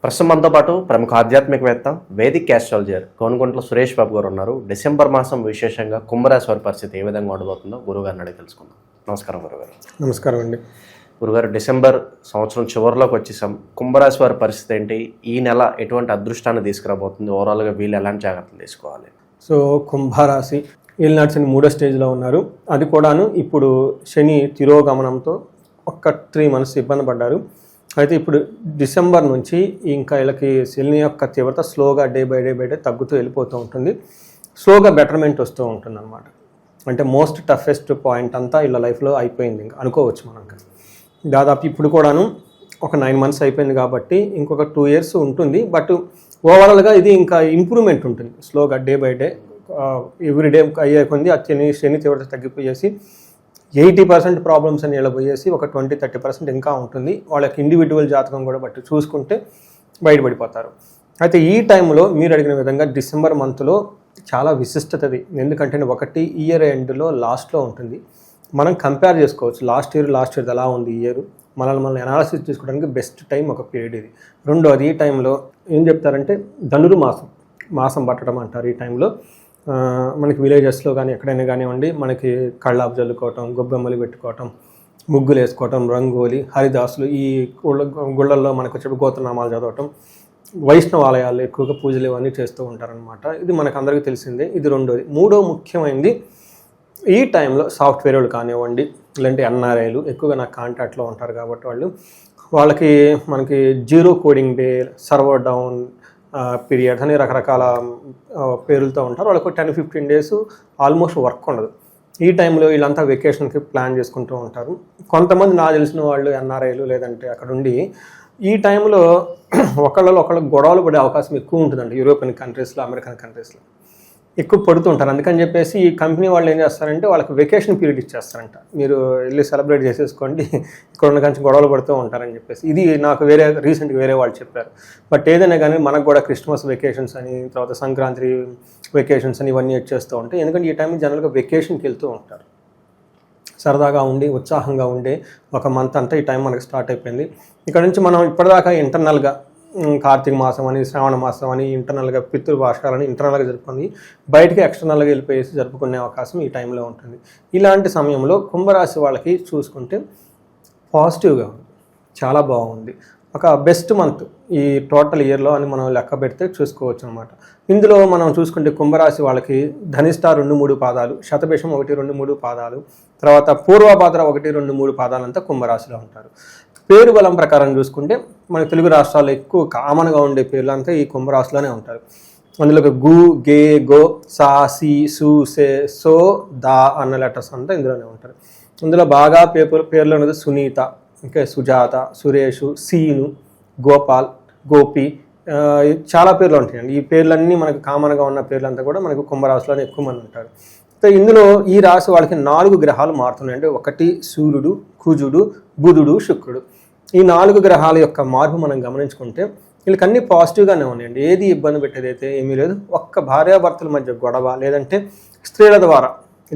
ప్రస్తుతం మనతో పాటు ప్రముఖ ఆధ్యాత్మికవేత్త వేదిక్ ఆస్ట్రాలజర్ కోనగుంట్ల సురేష్ బాబు గారు ఉన్నారు. డిసెంబర్ మాసం విశేషంగా కుంభరాశి వారి పరిస్థితి ఏ విధంగా ఉండబోతుందో గురువుగారిని అడిగి తెలుసుకుందాం. నమస్కారం గురుగారు. నమస్కారం అండి. గురుగారు, డిసెంబర్ సంవత్సరం చివరిలోకి వచ్చేసాం. కుంభరాశి వారి పరిస్థితి ఏంటి? ఈ నెల ఎటువంటి అదృష్టాన్ని తీసుకురాబోతుంది? ఓవరాల్గా వీళ్ళు ఎలాంటి జాగ్రత్తలు తీసుకోవాలి? సో కుంభరాశి ఏలినాటి శని 3వ స్టేజ్లో ఉన్నారు. అది కూడాను ఇప్పుడు శని తిరోగమనంతో ఒక 3 months ఇబ్బంది పడ్డారు. అయితే ఇప్పుడు డిసెంబర్ నుంచి ఇంకా వీళ్ళకి శని యొక్క తీవ్రత స్లోగా డే బై డే తగ్గుతూ వెళ్ళిపోతూ ఉంటుంది. స్లోగా బెటర్మెంట్ వస్తూ ఉంటుంది అనమాట. అంటే మోస్ట్ టఫెస్ట్ పాయింట్ అంతా వీళ్ళ లైఫ్లో అయిపోయింది ఇంకా అనుకోవచ్చు మనం. దాదాపు ఇప్పుడు కూడాను ఒక 9 months అయిపోయింది కాబట్టి ఇంకొక 2 years ఉంటుంది. బట్ ఓవరాల్గా ఇది ఇంకా ఇంప్రూవ్మెంట్ ఉంటుంది స్లోగా day by day. Every day అయ్యే కొంది ఆ శని తీవ్రత తగ్గిపోయేసి 80% ప్రాబ్లమ్స్ అని ఇలా పోయేసి ఒక 20-30% ఇంకా ఉంటుంది. వాళ్ళకి ఇండివిజువల్ జాతకం కూడా బట్టి చూసుకుంటే బయటపడిపోతారు. అయితే ఈ టైంలో మీరు అడిగిన విధంగా డిసెంబర్ మంత్లో చాలా విశిష్టతది. ఎందుకంటే ఒకటి ఇయర్ ఎండ్లో లాస్ట్లో ఉంటుంది. మనం కంపేర్ చేసుకోవచ్చు లాస్ట్ ఇయర్ ఎలా ఉంది ఈ ఇయర్, మనల్ని అనాలిసిస్ చేసుకోవడానికి బెస్ట్ టైం ఒక పీరియడ్ ఇది. రెండోది ఈ టైంలో ఏం చెప్తారంటే ధనురు మాసం పట్టడం అంటారు. ఈ టైంలో మనకి విలేజెస్లో కానీ ఎక్కడైనా కానివ్వండి మనకి కళ్ళాపు జల్లుకోవటం, గొబ్బెమ్మలు పెట్టుకోవటం, ముగ్గులు వేసుకోవటం, రంగోలి, హరిదాసులు ఈ గుళ్ళల్లో మనకు వచ్చే గోత్రనామాలు చదవటం, వైష్ణవ ఆలయాల్లో ఎక్కువగా పూజలు ఇవన్నీ చేస్తూ ఉంటారనమాట. ఇది మనకు అందరికీ తెలిసిందే. ఇది రెండోది. మూడో ముఖ్యమైనది ఈ టైంలో సాఫ్ట్వేర్ వాళ్ళు కానివ్వండి ఇలాంటి ఎన్ఆర్ఐలు ఎక్కువగా నాకు కాంటాక్ట్లో ఉంటారు కాబట్టి వాళ్ళకి మనకి zero coding day, server down periods అని రకరకాల పేర్లతో ఉంటారు. వాళ్ళకి 10-15 days ఆల్మోస్ట్ వర్క్ ఉండదు. ఈ టైంలో వీళ్ళంతా వెకేషన్కి ప్లాన్ చేసుకుంటూ ఉంటారు. కొంతమంది నాకు తెలిసిన వాళ్ళు ఎన్ఆర్ఐలు లేదంటే అక్కడ ఉండి ఈ టైంలో ఒకళ్ళు గొడవలు పడే అవకాశం ఎక్కువ ఉంటుందండి. యూరోపియన్ కంట్రీస్లో, అమెరికన్ కంట్రీస్లో ఎక్కువ పడుతూ ఉంటారు. అందుకని చెప్పేసి ఈ కంపెనీ వాళ్ళు ఏం చేస్తారంటే వాళ్ళకి వెకేషన్ పీరియడ్ ఇచ్చేస్తారంట. మీరు వెళ్ళి సెలబ్రేట్ చేసేసుకోండి, ఇక్కడ ఉన్న కొంచెం గొడవలు పడుతూ ఉంటారని చెప్పేసి. ఇది నాకు రీసెంట్గా వేరే వాళ్ళు చెప్పారు. బట్ ఏదైనా కానీ మనకు కూడా క్రిస్మస్ వెకేషన్స్ అని, తర్వాత సంక్రాంతి వెకేషన్స్ అని ఇవన్నీ వచ్చేస్తూ ఉంటాయి. ఎందుకంటే ఈ టైం జనరల్గా వెకేషన్కి వెళ్తూ ఉంటారు. సరదాగా ఉండి ఉత్సాహంగా ఉండే ఒక మంత్ అంతా ఈ టైం మనకి స్టార్ట్ అయిపోయింది. ఇక్కడ నుంచి మనం ఇప్పటిదాకా ఇంటర్నల్గా కార్తీక మాసం అని, శ్రావణ మాసం అని ఇంటర్నల్గా పితృభాషాలని ఇంటర్నల్గా జరుపుకుంది, బయటికి ఎక్స్టర్నల్గా వెళ్ళిపోయేసి జరుపుకునే అవకాశం ఈ టైంలో ఉంటుంది. ఇలాంటి సమయంలో కుంభరాశి వాళ్ళకి చూసుకుంటే పాజిటివ్గా ఉంది, చాలా బాగుంది. ఒక బెస్ట్ మంత్ ఈ టోటల్ ఇయర్లో అని మనం లెక్క పెడితే చూసుకోవచ్చు అనమాట. ఇందులో మనం చూసుకుంటే కుంభరాశి వాళ్ళకి ధనిష్ట 2-3 పాదాలు, శతభిషం 1-2-3 పాదాలు, తర్వాత పూర్వభాద్ర 1-2-3 పాదాలంతా కుంభరాశిలో ఉంటారు. పేరు బలం ప్రకారం చూసుకుంటే మన తెలుగు రాష్ట్రాల్లో ఎక్కువ కామన్గా ఉండే పేర్లు అంతా ఈ కుంభరాశిలోనే ఉంటారు. అందులో గు, గే, గో, సా, సి, సు, సే, సో, దా అన్న లెటర్స్ అంతా ఇందులోనే ఉంటారు. ఇందులో బాగా పేర్లు అనేది సునీత, ఇంకా సుజాత, సురేష్, సీను, గోపాల్, గోపి, చాలా పేర్లు ఉంటాయండి. ఈ పేర్లన్నీ మనకు కామన్గా ఉన్న పేర్లంతా కూడా మనకు కుంభరాశిలోనే ఎక్కువ మంది ఉంటారు. ఇందులో ఈ రాశి వాళ్ళకి 4 గ్రహాలు మారుతున్నాయి. అంటే ఒకటి సూర్యుడు, కుజుడు, బుధుడు, శుక్రుడు. ఈ 4 గ్రహాల యొక్క మార్పు మనం గమనించుకుంటే వీళ్ళకి అన్నీ పాజిటివ్గానే ఉన్నాయండి. ఏది ఇబ్బంది పెట్టేదైతే ఏమీ లేదు. ఒక్క భార్యాభర్తల మధ్య గొడవ, లేదంటే స్త్రీల ద్వారా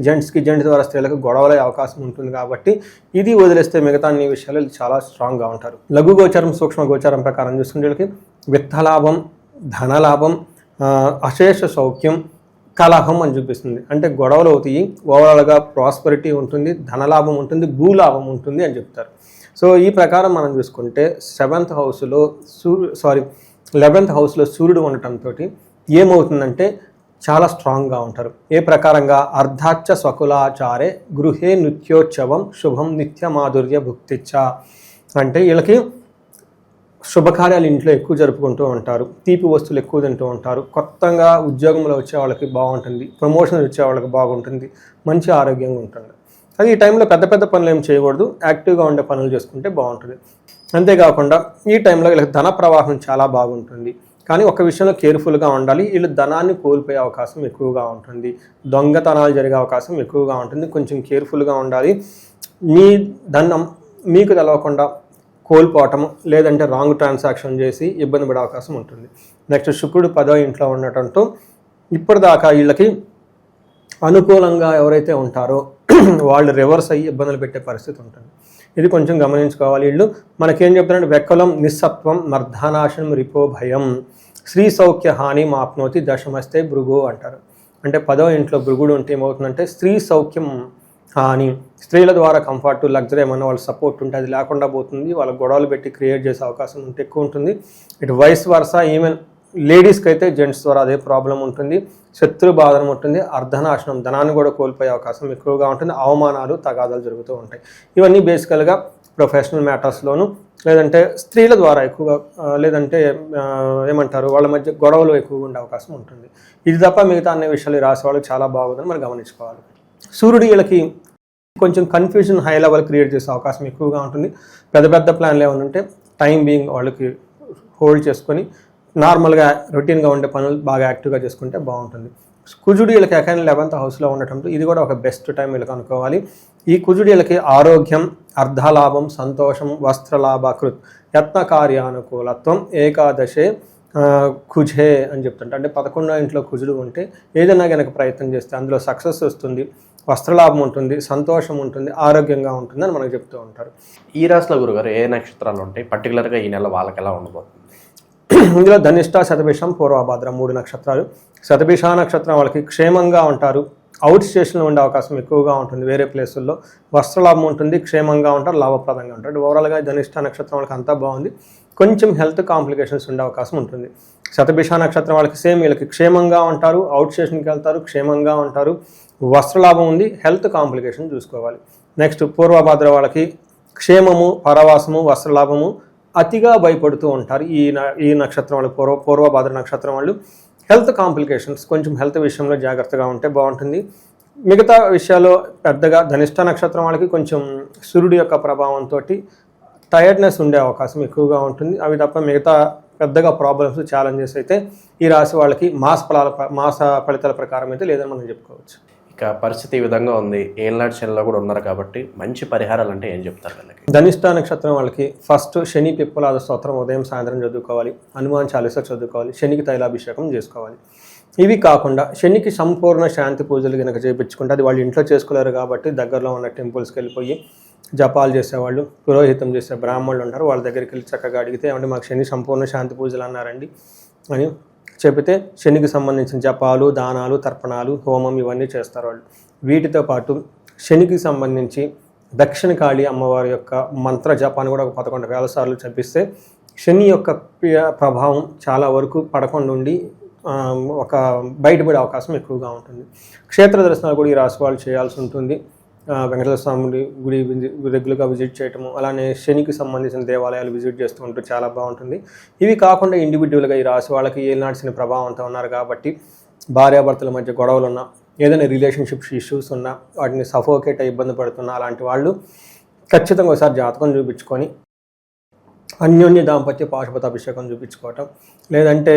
జెంట్స్ ద్వారా స్త్రీలకు గొడవలే అవకాశం ఉంటుంది. కాబట్టి ఇది వదిలేస్తే మిగతా అన్ని విషయాలు చాలా స్ట్రాంగ్గా ఉంటారు. లఘు గోచారం, సూక్ష్మ గోచారం ప్రకారం చూసుకుంటే వీళ్ళకి విత్తలాభం, ధనలాభం, అశేష సౌఖ్యం, కలహం అని చూపిస్తుంది. అంటే గొడవలు అవుతాయి, ఓవరాల్గా ప్రాస్పరిటీ ఉంటుంది, ధనలాభం ఉంటుంది, భూలాభం ఉంటుంది అని చెప్తారు. సో ఈ ప్రకారం మనం చూసుకుంటే 11th హౌస్లో సూర్యుడు ఉండటంతో ఏమవుతుందంటే చాలా స్ట్రాంగ్గా ఉంటారు. ఏ ప్రకారంగా అర్ధాచ్చ స్వకులాచారే గృహే నిత్యోత్సవం శుభం నిత్య మాధుర్య భుక్తిచ్చ. అంటే వీళ్ళకి శుభకార్యాలు ఇంట్లో ఎక్కువ జరుపుకుంటూ ఉంటారు, తీపి వస్తువులు ఎక్కువ తింటూ ఉంటారు, కొత్తగా ఉద్యోగంలో వచ్చే వాళ్ళకి బాగుంటుంది, ప్రమోషన్ వచ్చే వాళ్ళకి బాగుంటుంది, మంచి ఆరోగ్యంగా ఉంటుంది. అది ఈ టైంలో పెద్ద పనులు ఏం చేయకూడదు, యాక్టివ్గా ఉండే పనులు చేసుకుంటే బాగుంటుంది. అంతేకాకుండా ఈ టైంలో వీళ్ళకి ధన ప్రవాహం చాలా బాగుంటుంది. కానీ ఒక విషయంలో కేర్ఫుల్గా ఉండాలి. వీళ్ళు ధనాన్ని కోల్పోయే అవకాశం ఎక్కువగా ఉంటుంది, దొంగతనాలు జరిగే అవకాశం ఎక్కువగా ఉంటుంది. కొంచెం కేర్ఫుల్గా ఉండాలి. మీ ధనం మీకు తెలవకుండా కోల్పోవటం, లేదంటే రాంగ్ ట్రాన్సాక్షన్ చేసి ఇబ్బంది పడే అవకాశం ఉంటుంది. నెక్స్ట్ శుక్రుడు 10వ ఇంట్లో ఉండటంతో ఇప్పటిదాకా వీళ్ళకి అనుకూలంగా ఎవరైతే ఉంటారో వాళ్ళు రివర్స్ అయ్యి ఇబ్బందులు పెట్టే పరిస్థితి ఉంటుంది. ఇది కొంచెం గమనించుకోవాలి. వీళ్ళు మనకేం చెప్తారంటే వెక్కలం నిస్సత్వం మర్ధానాశనం రిపో భయం శ్రీ సౌఖ్య హాని మాప్నోతి దశమస్తే భృగు అంటారు. అంటే 10వ ఇంట్లో భృగుడు ఉంటే ఏమవుతుందంటే స్త్రీ సౌఖ్యం హాని, స్త్రీల ద్వారా కంఫర్ట్ లగ్జరీ ఏమన్నా వాళ్ళ సపోర్ట్ ఉంటే అది లేకుండా పోతుంది, వాళ్ళ గొడవలు పెట్టి క్రియేట్ చేసే అవకాశం ఉంటే ఎక్కువ ఉంటుంది. ఇటు వైస్ వర్సా ఈవెన్ లేడీస్కి అయితే జెంట్స్ ద్వారా అదే ప్రాబ్లం ఉంటుంది, శత్రు బాధనం ఉంటుంది, అర్ధనాశనం ధనాన్ని కూడా కోల్పోయే అవకాశం ఎక్కువగా ఉంటుంది, అవమానాలు తగాదాలు జరుగుతూ ఉంటాయి. ఇవన్నీ బేసికల్గా ప్రొఫెషనల్ మ్యాటర్స్లోను లేదంటే స్త్రీల ద్వారా ఎక్కువగా లేదంటే ఏమంటారు వాళ్ళ మధ్య గొడవలు ఎక్కువగా ఉండే అవకాశం ఉంటుంది. ఇది తప్ప మిగతా అన్ని విషయాలు రాసే వాళ్ళకి చాలా బాగుందని మనం గమనించుకోవాలి. సూర్యుడు వీళ్ళకి కొంచెం కన్ఫ్యూజన్ హై లెవెల్ క్రియేట్ చేసే అవకాశం ఎక్కువగా ఉంటుంది. పెద్ద పెద్ద ప్లాన్లు ఏమైనా ఉంటే టైం బీయింగ్ వాళ్ళకి హోల్డ్ చేసుకొని నార్మల్గా రొటీన్గా ఉండే పనులు బాగా యాక్టివ్గా చేసుకుంటే బాగుంటుంది. కుజుడు వీళ్ళకి ఎకైనా 11th హౌస్లో ఉండటంతో ఇది కూడా ఒక బెస్ట్ టైం వీళ్ళకి అనుకోవాలి. ఈ కుజుడు వీళ్ళకి ఆరోగ్యం, అర్ధలాభం, సంతోషం, వస్త్రలాభకృత్, యత్న కార్యానుకూలత్వం, ఏకాదశే కుజే అని చెప్తుంటే అంటే 11వ ఇంట్లో కుజుడు ఉంటే ఏదైనా కనుక ప్రయత్నం చేస్తే అందులో సక్సెస్ వస్తుంది, వస్త్రలాభం ఉంటుంది, సంతోషం ఉంటుంది, ఆరోగ్యంగా ఉంటుంది అని మనకు చెప్తూ ఉంటారు. ఈ రాశిలో గురుగారు ఏ నక్షత్రాలు ఉంటాయి, పర్టికులర్గా ఈ నెల వాళ్ళకి ఎలా ఉండబోతుంది? ఇందులో ధనిష్ట, శతభిషం, పూర్వభాద్ర 3 నక్షత్రాలు. శతభిష నక్షత్రం వాళ్ళకి క్షేమంగా ఉంటారు, అవుట్ స్టేషన్లో ఉండే అవకాశం ఎక్కువగా ఉంటుంది, వేరే ప్లేసుల్లో వస్త్రలాభం ఉంటుంది, క్షేమంగా ఉంటారు, లాభప్రదంగా ఉంటారు. ఓవరాల్గా ధనిష్ట నక్షత్రం వాళ్ళకి అంతా బాగుంది, కొంచెం హెల్త్ కాంప్లికేషన్స్ ఉండే అవకాశం ఉంటుంది. శతభిష నక్షత్రం వాళ్ళకి సేమ్ వీళ్ళకి క్షేమంగా ఉంటారు, అవుట్ స్టేషన్కి వెళ్తారు, క్షేమంగా ఉంటారు, వస్త్రలాభం ఉంది, హెల్త్ కాంప్లికేషన్ చూసుకోవాలి. నెక్స్ట్ పూర్వభాద్ర వాళ్ళకి క్షేమము, పరవాసము, వస్త్రలాభము, అతిగా భయపడుతూ ఉంటారు. ఈ నక్షత్రం వాళ్ళు పూర్వభాద్ర నక్షత్రం వాళ్ళు హెల్త్ కాంప్లికేషన్స్ కొంచెం హెల్త్ విషయంలో జాగ్రత్తగా ఉంటే బాగుంటుంది. మిగతా విషయాల్లో పెద్దగా ధనిష్ట నక్షత్రం వాళ్ళకి కొంచెం సూర్యుడి యొక్క ప్రభావంతో టైర్డ్నెస్ ఉండే అవకాశం ఎక్కువగా ఉంటుంది. అవి తప్ప మిగతా పెద్దగా ప్రాబ్లమ్స్, ఛాలెంజెస్ అయితే ఈ రాశి వాళ్ళకి మాస ఫలితాల ప్రకారం అయితే లేదని మనం చెప్పుకోవచ్చు. ఇక పరిస్థితి ఈ విధంగా ఉంది, ఏళ్ళనాటి శనిలో కూడా ఉన్నారు కాబట్టి మంచి పరిహారాలు అంటే ఏం చెప్తారు వీళ్ళకి? ధనిష్ట నక్షత్రం వాళ్ళకి ఫస్ట్ శని పిప్పలాద స్తోత్రం ఉదయం సాయంత్రం చదువుకోవాలి, హనుమాన్ చాలీసా చదువుకోవాలి, శనికి తైలాభిషేకం చేసుకోవాలి. ఇవి కాకుండా శనికి సంపూర్ణ శాంతి పూజలు కనుక చేయించుకుంటే అది వాళ్ళు ఇంట్లో చేసుకోలేరు కాబట్టి దగ్గరలో ఉన్న టెంపుల్స్కి వెళ్ళిపోయి జపాలు చేసేవాళ్ళు, పురోహితం చేసే బ్రాహ్మణులు ఉంటారు, వాళ్ళ దగ్గరికి వెళ్ళి చక్కగా అడిగితే ఏమంటే మాకు శని సంపూర్ణ శాంతి పూజలు అన్నారండి అని చెబితే శనికి సంబంధించిన జపాలు, దానాలు, తర్పణాలు, హోమం ఇవన్నీ చేస్తారు వాళ్ళు. వీటితో పాటు శనికి సంబంధించి దక్షిణ కాళీ అమ్మవారి యొక్క మంత్ర జపాన్ని కూడా ఒక 11,000 సార్లు జపిస్తే శని యొక్క ప్రభావం చాలా వరకు పడకుండా ఉండి ఒక బయటపడే అవకాశం ఎక్కువగా ఉంటుంది. క్షేత్ర దర్శనాలు కూడా ఈ రాశి వాళ్ళు చేయాల్సి ఉంటుంది. వెంకటేశ్వర స్వామి గుడి రెగ్యులర్గా విజిట్ చేయటము, అలానే శనికి సంబంధించిన దేవాలయాలు విజిట్ చేస్తూ ఉంటూ చాలా బాగుంటుంది. ఇవి కాకుండా ఇండివిజువల్గా ఈ రాశి వాళ్ళకి ఏలినాటి శని ప్రభావంతో ఉన్నారు కాబట్టి భార్యాభర్తల మధ్య గొడవలు ఉన్నా, ఏదైనా రిలేషన్షిప్ ఇష్యూస్ ఉన్నా, వాటిని సఫోకేట్ ఇబ్బంది పడుతున్నా అలాంటి వాళ్ళు ఖచ్చితంగా ఒకసారి జాతకం చూపించుకొని అన్యోన్య దాంపత్య పాశుపత అభిషేకం చూపించుకోవటం, లేదంటే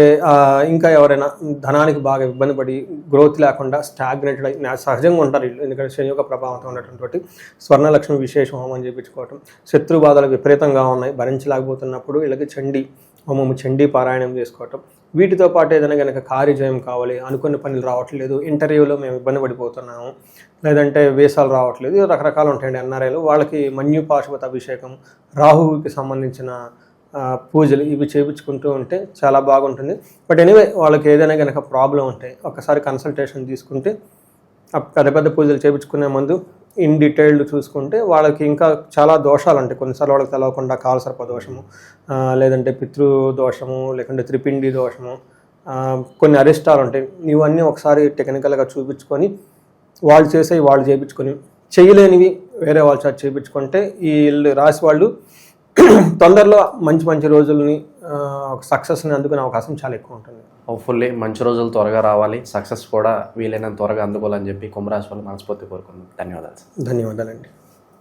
ఇంకా ఎవరైనా ధనానికి బాగా ఇబ్బంది పడి గ్రోత్ లేకుండా స్టాగ్నేటెడ్ అయి సహజంగా ఉంటారు వీళ్ళు, ఎందుకంటే శని యొక్క ప్రభావంతో ఉండటంతో స్వర్ణలక్ష్మి విశేష హోమం చేయించుకోవటం. శత్రు బాధలు విపరీతంగా ఉన్నాయి, భరించలేకపోతున్నప్పుడు వీళ్ళకి చండీ హోమము, చండీ పారాయణం చేసుకోవటం. వీటితో పాటు ఏదైనా కనుక కార్యజయం కావాలి, అనుకున్న పనులు రావట్లేదు, ఇంటర్వ్యూలో మేము ఇబ్బంది పడిపోతున్నాము, లేదంటే వేసాలు రావట్లేదు, రకరకాలు ఉంటాయండి ఎన్ఆర్ఐలు, వాళ్ళకి మన్యు పాశుపత అభిషేకం, రాహువుకి సంబంధించిన పూజలు ఇవి చేయించుకుంటూ ఉంటే చాలా బాగుంటుంది. బట్ ఎనీవే వాళ్ళకి ఏదైనా కనుక ప్రాబ్లం ఉంటే ఒకసారి కన్సల్టేషన్ తీసుకుంటే పెద్ద పెద్ద పూజలు చేయించుకునే ముందు ఇన్ డీటెయిల్డ్ చూసుకుంటే వాళ్ళకి ఇంకా చాలా దోషాలు ఉంటాయి. కొన్నిసార్లు వాళ్ళకి తెలవకుండా కాలసర్ప దోషము, లేదంటే పితృదోషము, లేకుంటే త్రిపిండి దోషము, కొన్ని అరిష్టాలు ఉంటాయి. ఇవన్నీ ఒకసారి టెక్నికల్గా చూపించుకొని వాళ్ళు చేసేవి వాళ్ళు చేయించుకొని, చేయలేనివి వేరే వాళ్ళ చేత చేయించుకుంటే ఈ రాశి వాళ్ళు తొందరలో మంచి మంచి రోజుల్ని ఒక సక్సెస్ని అందుకునే అవకాశం చాలా ఎక్కువ ఉంటుంది. హోప్ఫుల్లీ మంచి రోజులు త్వరగా రావాలి, సక్సెస్ కూడా వీలైనంత త్వరగా అందుకోవాలని చెప్పి కుంభరాశి వాళ్ళు మనస్ఫూర్తి కోరుకుంటున్నాం. ధన్యవాదాలు. ధన్యవాదాలండి.